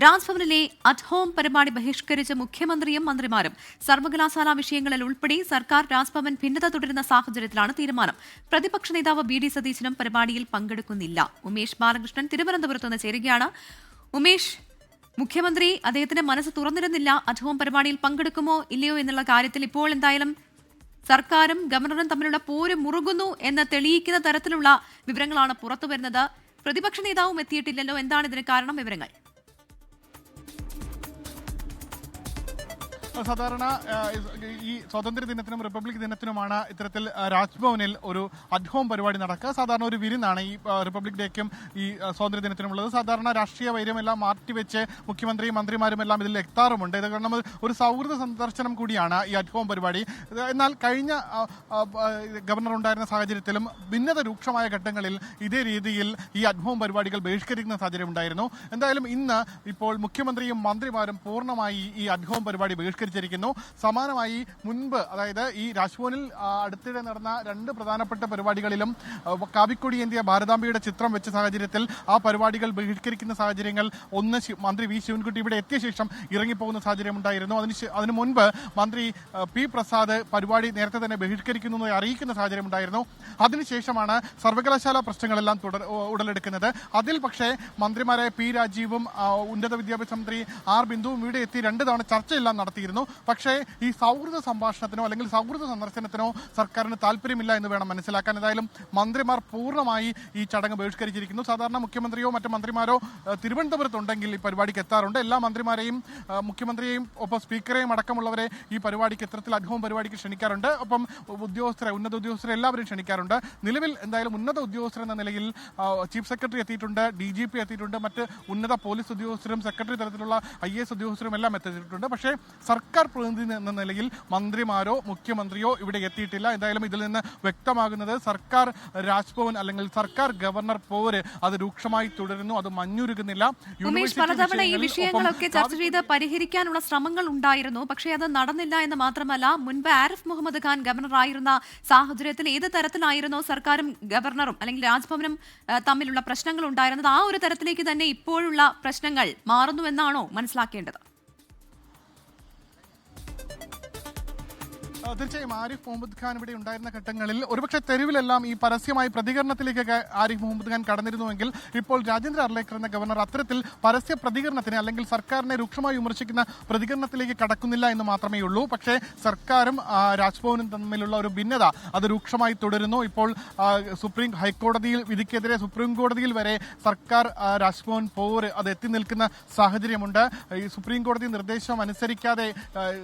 രാജ്ഭവനിലെ at home പരിപാടി ബഹിഷ്കരിച്ച മുഖ്യമന്ത്രിയും മന്ത്രിമാരും. സർവകലാശാലാ വിഷയങ്ങളിൽ ഉൾപ്പെടെ സർക്കാർ രാജ്ഭവൻ ഭിന്നത തുടരുന്ന സാഹചര്യത്തിലാണ് തീരുമാനം. പ്രതിപക്ഷ നേതാവ് ബി ഡി സതീശനും പരിപാടിയിൽ പങ്കെടുക്കുന്നില്ല. ഉമേഷ് ബാലകൃഷ്ണൻ തിരുവനന്തപുരത്ത് നിന്ന് ചേരുകയാണ്. ഉമേഷ്, മുഖ്യമന്ത്രി അദ്ദേഹത്തിന്റെ മനസ്സ് തുറന്നിരുന്നില്ല അറ്റ് ഹോം പരിപാടിയിൽ പങ്കെടുക്കുമോ ഇല്ലയോ എന്നുള്ള കാര്യത്തിൽ. ഇപ്പോൾ എന്തായാലും സർക്കാരും ഗവർണറും തമ്മിലുള്ള പോര് മുറുകുന്നു എന്ന് തെളിയിക്കുന്ന തരത്തിലുള്ള വിവരങ്ങളാണ് പുറത്തുവരുന്നത്. പ്രതിപക്ഷ നേതാവും എത്തിയിട്ടില്ലല്ലോ, എന്താണ് ഇതിന് കാരണം? വിവരങ്ങൾ. സാധാരണ ഈ സ്വാതന്ത്ര്യ ദിനത്തിനും റിപ്പബ്ലിക് ദിനത്തിനുമാണ് ഇത്തരത്തിൽ രാജ്ഭവനിൽ ഒരു അറ്റ് ഹോം പരിപാടി നടക്കുക. സാധാരണ ഒരു വിരുന്നാണ് ഈ റിപ്പബ്ലിക് ഡേക്കും ഈ സ്വാതന്ത്ര്യ ദിനത്തിനുമുള്ളത്. സാധാരണ രാഷ്ട്രീയ വൈര്യമെല്ലാം മാറ്റിവെച്ച് മുഖ്യമന്ത്രിയും മന്ത്രിമാരും എല്ലാം ഇതിൽ എത്താറുമുണ്ട്. ഇത് കാരണം ഒരു സൗഹൃദ സന്ദർശനം കൂടിയാണ് ഈ അറ്റ് ഹോം പരിപാടി. എന്നാൽ കഴിഞ്ഞ ഗവർണർ ഉണ്ടായിരുന്ന സാഹചര്യത്തിലും ഭിന്നത രൂക്ഷമായ ഘട്ടങ്ങളിൽ ഇതേ രീതിയിൽ ഈ അറ്റ് ഹോം പരിപാടികൾ ബഹിഷ്കരിക്കുന്ന സാഹചര്യം ഉണ്ടായിരുന്നു. എന്തായാലും ഇന്ന് ഇപ്പോൾ മുഖ്യമന്ത്രിയും മന്ത്രിമാരും പൂർണ്ണമായി ഈ അറ്റ് ഹോം പരിപാടി ബഹിഷ്കരിച്ചിരിക്കുന്നു. സമാനമായി മുൻപ്, അതായത് ഈ രാജ്ഭവനിൽ അടുത്തിടെ നടന്ന രണ്ട് പ്രധാനപ്പെട്ട പരിപാടികളിലും കാവിക്കൊടി ഏന്തിയ ഭാരതാംബയുടെ ചിത്രം വെച്ച സാഹചര്യത്തിൽ ആ പരിപാടികൾ ബഹിഷ്കരിക്കുന്ന സാഹചര്യങ്ങൾ ഒന്ന് മന്ത്രി വി ശിവൻകുട്ടി ഇവിടെ എത്തിയ ശേഷം ഇറങ്ങിപ്പോകുന്ന സാഹചര്യം ഉണ്ടായിരുന്നു. അതിനു മുൻപ് മന്ത്രി പി പ്രസാദ് പരിപാടി നേരത്തെ തന്നെ ബഹിഷ്കരിക്കുന്നു അറിയിക്കുന്ന സാഹചര്യം ഉണ്ടായിരുന്നു. അതിനുശേഷമാണ് സർവകലാശാല പ്രശ്നങ്ങളെല്ലാം ഉടലെടുക്കുന്നത്. അതിൽ പക്ഷേ മന്ത്രിമാരായ പി രാജീവും ഉന്നത വിദ്യാഭ്യാസ മന്ത്രി ആർ ബിന്ദുവും ഇവിടെ എത്തി 2 തവണ ചർച്ചയെല്ലാം നടത്തിയിരുന്നു. പക്ഷേ ഈ സൗഹൃദ സംഭാഷണത്തിനോ അല്ലെങ്കിൽ സൗഹൃദ സന്ദർശനത്തിനോ സർക്കാരിന് താല്പര്യമില്ല എന്ന് വേണം മനസ്സിലാക്കാൻ. ഏതായാലും മന്ത്രിമാർ പൂർണ്ണമായി ഈ ചടങ്ങ് ബഹിഷ്കരിച്ചിരിക്കുന്നു. സാധാരണ മുഖ്യമന്ത്രിയോ മറ്റു മന്ത്രിമാരോ തിരുവനന്തപുരത്തുണ്ടെങ്കിൽ ഈ പരിപാടിക്ക് എത്താറുണ്ട്. എല്ലാ മന്ത്രിമാരെയും മുഖ്യമന്ത്രിയെയും ഒപ്പം സ്പീക്കറെയും അടക്കമുള്ളവരെ ഈ പരിപാടിക്ക് ഇത്തരത്തിൽ അറ്റ് ഹോം പരിപാടിക്ക് ക്ഷണിക്കാറുണ്ട്. ഒപ്പം ഉന്നത ഉദ്യോഗസ്ഥരെ എല്ലാവരും ക്ഷണിക്കാറുണ്ട്. നിലവിൽ എന്തായാലും ഉന്നത ഉദ്യോഗസ്ഥർ എന്ന നിലയിൽ ചീഫ് സെക്രട്ടറി എത്തിയിട്ടുണ്ട്, DGP എത്തിയിട്ടുണ്ട്, മറ്റ് ഉന്നത പോലീസ് ഉദ്യോഗസ്ഥരും സെക്രട്ടറി തലത്തിലുള്ള IAS ഉദ്യോഗസ്ഥരും എല്ലാം എത്തിയിട്ടുണ്ട്. പക്ഷേ സർക്കാർ പ്രതിനിധി എന്ന നിലയിൽ മന്ത്രിമാരോ മുഖ്യമന്ത്രിയോ ഇവിടെ എത്തിയിട്ടില്ല. എന്തായാലും ഇതിൽ നിന്ന് വ്യക്തമാകുന്നത് സർക്കാർ രാജ്ഭവൻ അല്ലെങ്കിൽ സർക്കാർ ഗവർണർ പോര് അത് രൂക്ഷമായി തുടരുന്നു, അത് മഞ്ഞുരുകുന്നില്ല. ഉമേഷ്, പലതവണ ഈ വിഷയങ്ങളൊക്കെ ചർച്ച ചെയ്ത് പരിഹരിക്കാനുള്ള ശ്രമങ്ങൾ ഉണ്ടായിരുന്നു. പക്ഷേ അത് നടന്നില്ല എന്ന് മാത്രമല്ല, മുൻപ് ആരിഫ് മുഹമ്മദ് ഖാൻ ഗവർണറായിരുന്ന സാഹചര്യത്തിൽ ഏത് തരത്തിലായിരുന്നോ സർക്കാരും ഗവർണറും അല്ലെങ്കിൽ രാജ്ഭവനും തമ്മിലുള്ള പ്രശ്നങ്ങൾ ഉണ്ടായിരുന്നത്, ആ ഒരു തരത്തിലേക്ക് തന്നെ ഇപ്പോഴുള്ള പ്രശ്നങ്ങൾ മാറുന്നുവെന്നാണോ മനസ്സിലാക്കേണ്ടത്? തീർച്ചയായും ആരിഫ് മുഹമ്മദ് ഖാൻ ഇവിടെ ഉണ്ടായിരുന്ന ഘട്ടങ്ങളിൽ ഒരുപക്ഷെ തെരുവിലെല്ലാം ഈ പരസ്യമായി പ്രതികരണത്തിലേക്കൊക്കെ ആരിഫ് മുഹമ്മദ് ഖാൻ കടന്നിരുന്നുവെങ്കിൽ ഇപ്പോൾ രാജേന്ദ്ര അർലേക്കർ എന്ന ഗവർണർ അത്തരത്തിൽ പരസ്യ പ്രതികരണത്തിന് അല്ലെങ്കിൽ സർക്കാരിനെ രൂക്ഷമായി വിമർശിക്കുന്ന പ്രതികരണത്തിലേക്ക് കടക്കുന്നില്ല എന്ന് മാത്രമേ ഉള്ളൂ. പക്ഷേ സർക്കാരും രാജ്ഭവനും തമ്മിലുള്ള ഒരു ഭിന്നത അത് രൂക്ഷമായി തുടരുന്നു. ഇപ്പോൾ ഹൈക്കോടതിയിൽ വിധിക്കെതിരെ സുപ്രീം കോടതിയിൽ വരെ സർക്കാർ രാജ്ഭവൻ പോര് അത് എത്തി നിൽക്കുന്ന സാഹചര്യമുണ്ട്. ഈ സുപ്രീം കോടതി നിർദ്ദേശം അനുസരിക്കാതെ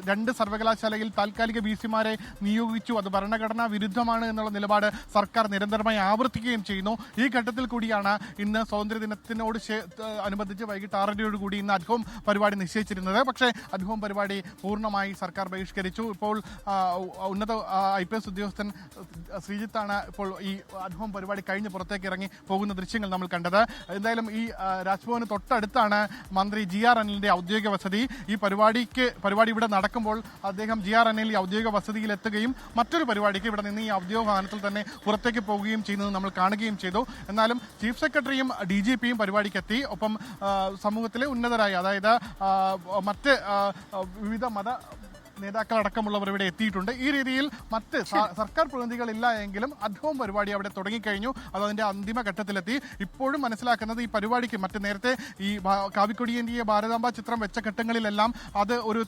2 സർവകലാശാലയിൽ താൽക്കാലിക VC മാരെ നിയോഗിച്ചു. അത് ഭരണഘടനാ വിരുദ്ധമാണ് എന്നുള്ള നിലപാട് സർക്കാർ നിരന്തരമായി ആവർത്തിക്കുകയും ചെയ്യുന്നു. ഈ ഘട്ടത്തിൽ കൂടിയാണ് ഇന്ന് സ്വാതന്ത്ര്യ ദിനത്തിനോട് അനുബന്ധിച്ച് വൈകിട്ട് 6:30 കൂടി ഇന്ന് അറ്റ് ഹോം പരിപാടി നിശ്ചയിച്ചിരുന്നത്. പക്ഷേ അറ്റ് ഹോം പരിപാടി പൂർണ്ണമായി സർക്കാർ ബഹിഷ്കരിച്ചു. ഇപ്പോൾ ഉന്നത IPS ഉദ്യോഗസ്ഥൻ ശ്രീജിത്താണ് ഇപ്പോൾ ഈ അറ്റ് ഹോം പരിപാടി കഴിഞ്ഞ് പുറത്തേക്ക് ഇറങ്ങി പോകുന്ന ദൃശ്യങ്ങൾ നമ്മൾ കണ്ടത്. എന്തായാലും ഈ രാജ്ഭവന് തൊട്ടടുത്താണ് മന്ത്രി GR അനിലിന്റെ ഔദ്യോഗിക വസതി. ഈ പരിപാടി ഇവിടെ നടക്കുമ്പോൾ അദ്ദേഹം GR അനിൽ ഔദ്യോഗിക വസതിയിലെത്തുകയും മറ്റൊരു പരിപാടിക്ക് ഇവിടെ നിന്ന് ഈ ഔദ്യോഗിക വാഹനത്തിൽ തന്നെ പുറത്തേക്ക് പോവുകയും ചെയ്യുന്നത് നമ്മൾ കാണുകയും ചെയ്തു. എന്നാലും ചീഫ് സെക്രട്ടറിയും DGPയും പരിപാടിക്കെത്തി. ഒപ്പം സമൂഹത്തിലെ ഉന്നതരായ, അതായത് മറ്റ് വിവിധ മത നേതാക്കളടക്കമുള്ളവർ ഇവിടെ എത്തിയിട്ടുണ്ട്. ഈ രീതിയിൽ മറ്റ് സർക്കാർ പ്രതിനിധികളില്ല എങ്കിലും അറ്റ് ഹോം പരിപാടി അവിടെ തുടങ്ങിക്കഴിഞ്ഞു. അത് അതിന്റെ അന്തിമ ഘട്ടത്തിലെത്തി. ഇപ്പോഴും മനസ്സിലാക്കുന്നത് ഈ പരിപാടിക്ക് മറ്റ് നേരത്തെ ഈ കാവിക്കൊടിയേന്തിയ ഭാരതാംബ ചിത്രം വെച്ച ഘട്ടങ്ങളിലെല്ലാം അത് ഒരു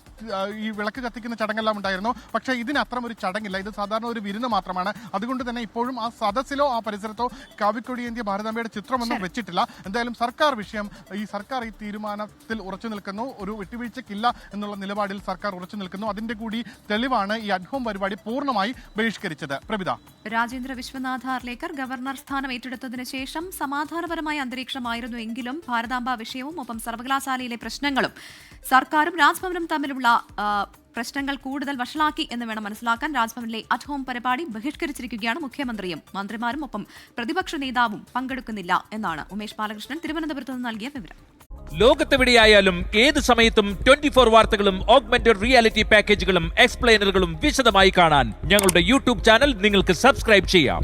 ഈ വിളക്ക് കത്തിക്കുന്ന ചടങ്ങെല്ലാം ഉണ്ടായിരുന്നു. പക്ഷേ ഇതിന് അത്തരം ഒരു ചടങ്ങില്ല. ഇത് സാധാരണ ഒരു വിരുന്ന് മാത്രമാണ്. അതുകൊണ്ട് തന്നെ ഇപ്പോഴും ആ സദസ്സിലോ ആ പരിസരത്തോ കാവിക്കൊടിയേന്തിയ ഭാരതാംബയുടെ ചിത്രമൊന്നും വെച്ചിട്ടില്ല. എന്തായാലും സർക്കാർ ഈ തീരുമാനത്തിൽ ഉറച്ചു നിൽക്കുന്നു. ഒരു വിട്ടുവീഴ്ചയ്ക്കില്ല എന്നുള്ള നിലപാടിൽ സർക്കാർ ഉറച്ചു നിൽക്കുന്നു. അതിന്റെ കൂടി തെളിവാണ് ഈ അറ്റ് ഹോം പരിപാടി പൂർണ്ണമായി ബഹിഷ്കരിച്ചത്. പ്രഭിത. രാജേന്ദ്ര വിശ്വനാഥ് ആർലേക്കർ ഗവർണർ സ്ഥാനം ഏറ്റെടുത്തതിന് ശേഷം സമാധാനപരമായ അന്തരീക്ഷമായിരുന്നു എങ്കിലും ഭാരതാംബ വിഷയവും ഒപ്പം സർവകലാശാലയിലെ പ്രശ്നങ്ങളും സർക്കാരും രാജ്ഭവനും തമ്മിലുള്ള പ്രശ്നങ്ങൾ കൂടുതൽ വഷളാക്കി എന്ന് വേണം മനസ്സിലാക്കാൻ. രാജ്ഭവനിലെ അറ്റ് ഹോം പരിപാടി ബഹിഷ്കരിച്ചിരിക്കുകയാണ്. മുഖ്യമന്ത്രിയും മന്ത്രിമാരും ഒപ്പം പ്രതിപക്ഷ നേതാവും പങ്കെടുക്കുന്നില്ല എന്നാണ് ഉമേഷ് ബാലകൃഷ്ണൻ തിരുവനന്തപുരത്ത് നിന്ന് നൽകിയ വിവരം. ലോകത്തെവിടെയായാലും ഏത് സമയത്തും 24 വാർത്തകളും ഓഗ്മെന്റഡ് റിയാലിറ്റി പാക്കേജുകളും എക്സ്പ്ലെയിനറുകളും വിശദമായി കാണാൻ ഞങ്ങളുടെ YouTube ചാനൽ നിങ്ങൾക്ക് സബ്സ്ക്രൈബ് ചെയ്യാം.